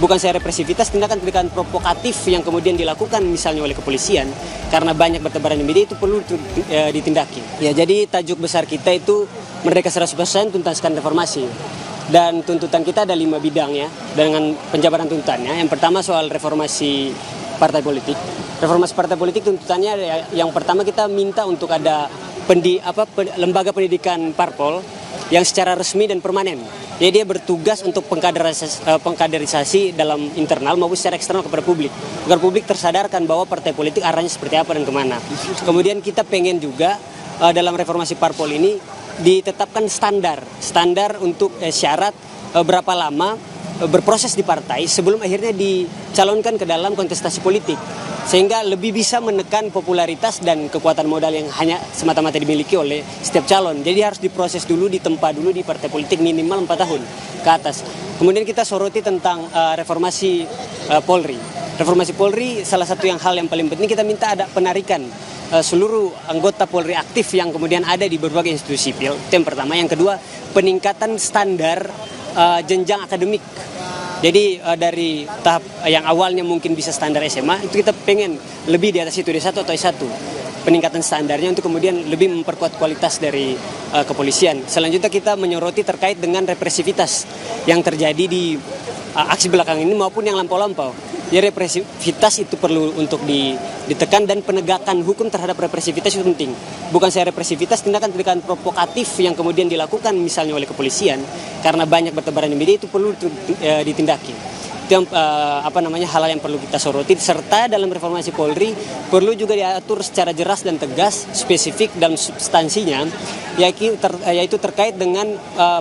bukan saja represivitas, tindakan-tindakan provokatif yang kemudian dilakukan misalnya oleh kepolisian karena banyak bertebaran di media itu perlu ditindaki. Ya, jadi tajuk besar kita itu Merdeka 100% tuntaskan reformasi. Dan tuntutan kita ada 5 bidang ya, dengan penjabaran tuntutannya. Yang pertama soal reformasi partai politik. Reformasi partai politik tuntutannya yang pertama kita minta untuk ada lembaga pendidikan parpol yang secara resmi dan permanen. Jadi dia bertugas untuk pengkaderisasi dalam internal maupun secara eksternal kepada publik. Agar publik tersadarkan bahwa partai politik arahnya seperti apa dan kemana. Kemudian kita pengen juga dalam reformasi parpol ini ditetapkan standar untuk syarat berapa lama berproses di partai sebelum akhirnya dicalonkan ke dalam kontestasi politik. Sehingga lebih bisa menekan popularitas dan kekuatan modal yang hanya semata-mata dimiliki oleh setiap calon. Jadi harus diproses dulu, ditempa dulu di partai politik minimal 4 tahun ke atas. Kemudian kita soroti tentang reformasi Polri. Reformasi Polri salah satu hal yang paling penting kita minta ada penarikan seluruh anggota Polri aktif yang kemudian ada di berbagai institusi sipil. Itu yang pertama. Yang kedua, peningkatan standar jenjang akademik. Jadi dari tahap yang awalnya mungkin bisa standar SMA, itu kita pengen lebih di atas itu, D1 atau S1. Peningkatan standarnya untuk kemudian lebih memperkuat kualitas dari kepolisian. Selanjutnya kita menyoroti terkait dengan represivitas yang terjadi di aksi belakang ini maupun yang lampau-lampau. Jadi represivitas itu perlu untuk ditekan dan penegakan hukum terhadap represivitas itu penting. Bukan saja represivitas, tindakan-tindakan provokatif yang kemudian dilakukan misalnya oleh kepolisian karena banyak bertebaran di media itu perlu ditindaki. Itu yang hal yang perlu kita soroti. Serta dalam reformasi Polri perlu juga diatur secara jelas dan tegas, spesifik dalam substansinya, yaitu terkait dengan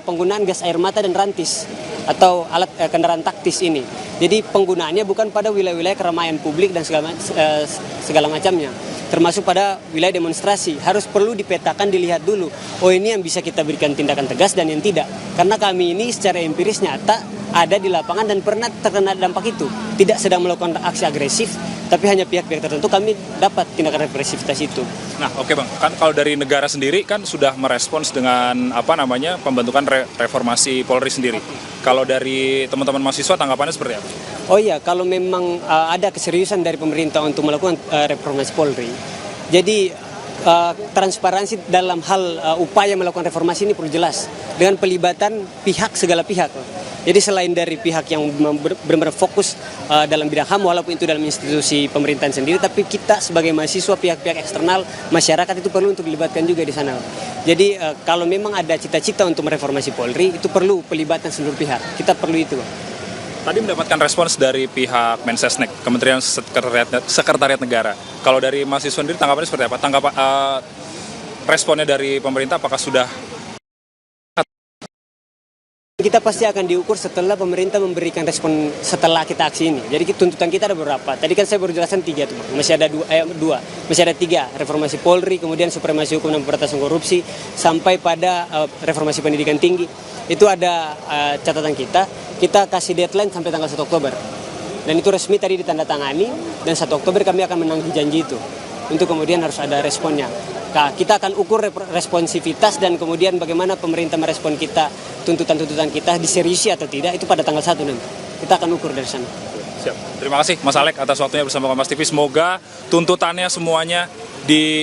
penggunaan gas air mata dan rantis atau alat kendaraan taktis ini. Jadi penggunaannya bukan pada wilayah-wilayah keramaian publik dan segala macamnya, termasuk pada wilayah demonstrasi. Harus perlu dipetakan, dilihat dulu. Oh, ini yang bisa kita berikan tindakan tegas dan yang tidak. Karena kami ini secara empiris nyata ada di lapangan dan pernah terkena dampak itu. Tidak sedang melakukan aksi agresif, tapi hanya pihak-pihak tertentu kami dapat tindakan represivitas itu. Nah, oke Bang, kan kalau dari negara sendiri kan sudah merespons dengan pembentukan reformasi Polri sendiri. Kalau dari teman-teman mahasiswa tanggapannya seperti apa? Oh iya, kalau memang ada keseriusan dari pemerintah untuk melakukan reformasi Polri, jadi transparansi dalam hal upaya melakukan reformasi ini perlu jelas dengan pelibatan segala pihak. Jadi selain dari pihak yang benar-benar fokus dalam bidang HAM walaupun itu dalam institusi pemerintahan sendiri, tapi kita sebagai mahasiswa, pihak-pihak eksternal, masyarakat itu perlu untuk dilibatkan juga di sana. Jadi kalau memang ada cita-cita untuk mereformasi Polri, itu perlu pelibatan seluruh pihak. Kita perlu itu, Bang. Tadi mendapatkan respons dari pihak Mensesnek, Kementerian Sekretariat Negara. Kalau dari mahasiswa sendiri tanggapannya seperti apa? Responnya dari pemerintah apakah sudah? Kita pasti akan diukur setelah pemerintah memberikan respon setelah kita aksi ini. Jadi tuntutan kita ada beberapa. Tadi kan saya baru jelaskan 3 tuh, Bang. Masih ada 2. Masih ada 3. Reformasi Polri, kemudian supremasi hukum dan pemberantasan korupsi, sampai pada reformasi pendidikan tinggi. Itu ada catatan kita. Kita kasih deadline sampai tanggal 1 Oktober. Dan itu resmi tadi ditandatangani, dan 1 Oktober kami akan menanggi janji itu. Untuk kemudian harus ada responnya. Nah, kita akan ukur responsivitas dan kemudian bagaimana pemerintah merespon kita, tuntutan-tuntutan kita diseriusi atau tidak, itu pada tanggal 1 nanti. Kita akan ukur dari sana. Siap. Terima kasih Mas Alek atas waktunya bersama Kompas TV. Semoga tuntutannya semuanya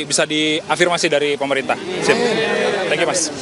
bisa diafirmasi dari pemerintah. Siap. Thank you Mas.